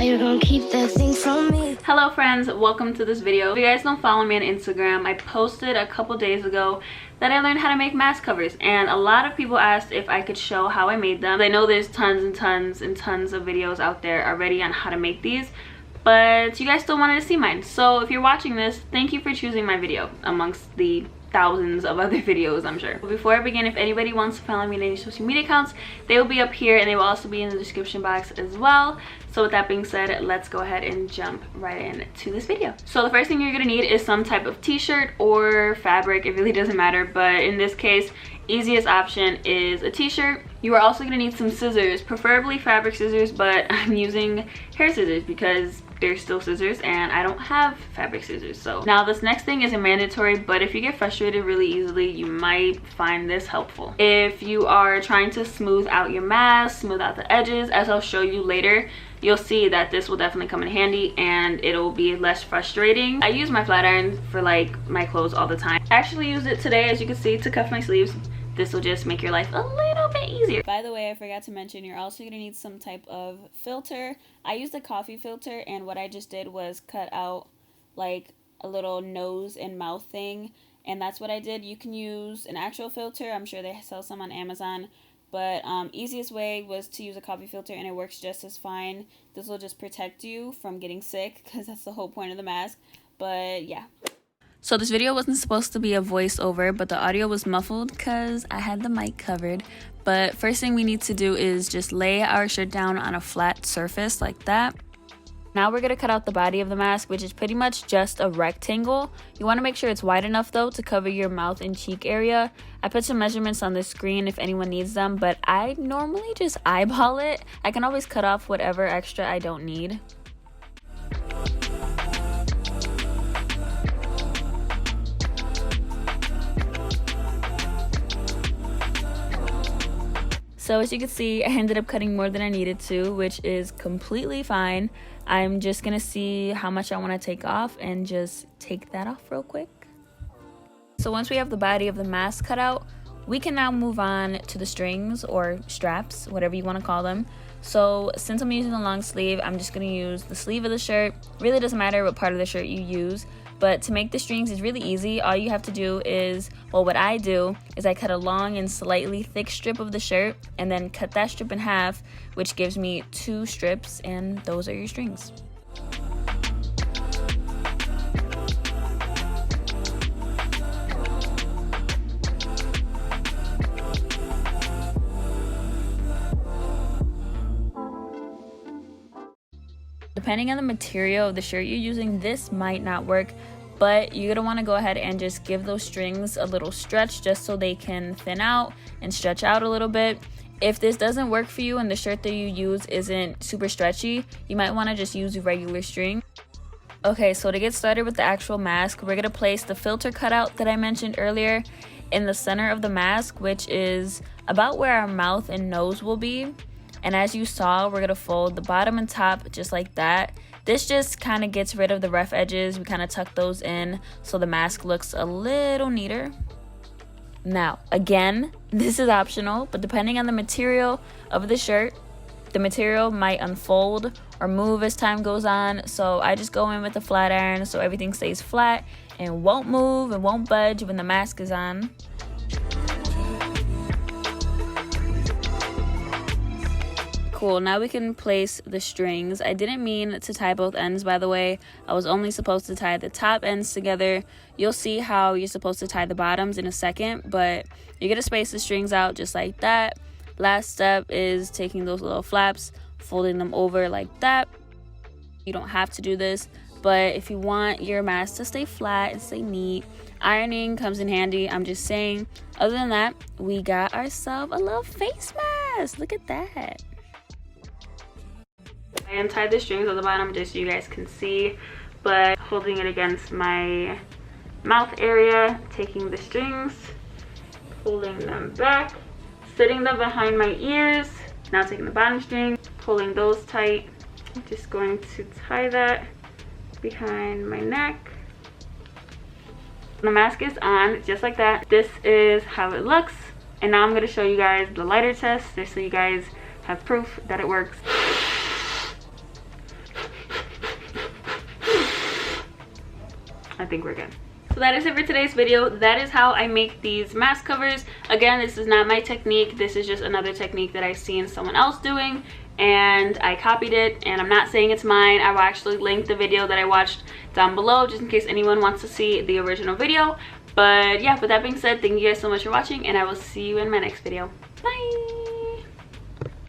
you gonna keep that thing from me? Hello friends, welcome to this video. If you guys don't follow me on Instagram, I posted a couple days ago that I learned how to make mask covers, and a lot of people asked if I could show how I made them. I know there's tons and tons and tons of videos out there already on how to make these, but you guys still wanted to see mine. So if you're watching this, thank you for choosing my video amongst the thousands of other videos, I'm sure. Before I begin, if anybody wants to follow me on any social media accounts, they will be up here and they will also be in the description box as well. So with that being said, let's go ahead and jump right into this video. So the first thing you're gonna need is some type of t-shirt or fabric. It really doesn't matter, but in this case, easiest option is a t-shirt. You are also gonna need some scissors, preferably fabric scissors, but I'm using hair scissors because they're still scissors and I don't have fabric scissors. So now this next thing isn't mandatory, but if you get frustrated really easily, you might find this helpful. If you are trying to smooth out your mask, smooth out the edges, as I'll show you later, you'll see that this will definitely come in handy and it'll be less frustrating. I use my flat iron for like my clothes all the time. I actually used it today, as you can see, to cuff my sleeves. This will just make your life a little bit easier. By the way, I forgot to mention, you're also gonna need some type of filter. I used a coffee filter, and what I just did was cut out like a little nose and mouth thing, and that's what I did. You can use an actual filter. I'm sure they sell some on Amazon, but easiest way was to use a coffee filter, and it works just as fine. This will just protect you from getting sick because that's the whole point of the mask. But yeah. So this video wasn't supposed to be a voiceover, but the audio was muffled because I had the mic covered. But first thing we need to do is just lay our shirt down on a flat surface like that. Now we're gonna cut out the body of the mask, which is pretty much just a rectangle. You wanna make sure it's wide enough though to cover your mouth and cheek area. I put some measurements on the screen if anyone needs them, but I normally just eyeball it. I can always cut off whatever extra I don't need. So as you can see, I ended up cutting more than I needed to, which is completely fine. I'm just gonna see how much I want to take off and just take that off real quick. So once we have the body of the mask cut out, we can now move on to the strings or straps, whatever you want to call them. So since I'm using a long sleeve, I'm just gonna use the sleeve of the shirt. Really doesn't matter what part of the shirt you use. But to make the strings is really easy. All you have to do is, well, what I do is I cut a long and slightly thick strip of the shirt and then cut that strip in half, which gives me 2 strips, and those are your strings. Depending on the material of the shirt you're using, this might not work, but you're gonna want to go ahead and just give those strings a little stretch just so they can thin out and stretch out a little bit. If this doesn't work for you and the shirt that you use isn't super stretchy, you might want to just use regular string. Okay, so to get started with the actual mask, we're gonna place the filter cutout that I mentioned earlier in the center of the mask, which is about where our mouth and nose will be. And as you saw, we're gonna fold the bottom and top just like that. This just kind of gets rid of the rough edges. We kind of tuck those in so the mask looks a little neater. Now, again, this is optional, but depending on the material of the shirt, the material might unfold or move as time goes on. So I just go in with a flat iron so everything stays flat and won't move and won't budge when the mask is on. Cool, now we can place the strings. I didn't mean to tie both ends, by the way. I was only supposed to tie the top ends together. You'll see how you're supposed to tie the bottoms in a second, but you're gonna space the strings out just like that. Last step is taking those little flaps, folding them over like that. You don't have to do this, but if you want your mask to stay flat and stay neat, ironing comes in handy. I'm just saying. Other than that, we got ourselves a little face mask. Look at that. I untied the strings on the bottom just so you guys can see, but holding it against my mouth area, taking the strings, pulling them back, sitting them behind my ears, now taking the bottom string, pulling those tight. I'm just going to tie that behind my neck. The mask is on just like that. This is how it looks, and now I'm going to show you guys the lighter test just so you guys have proof that it works. I think we're good. So that is it for today's video. That is how I make these mask covers. Again, this is not my technique. This is just another technique that I've seen someone else doing and I copied it, and I'm not saying it's mine. I will actually link the video that I watched down below just in case anyone wants to see the original video. But yeah, with that being said, thank you guys so much for watching, and I will see you in my next video. Bye!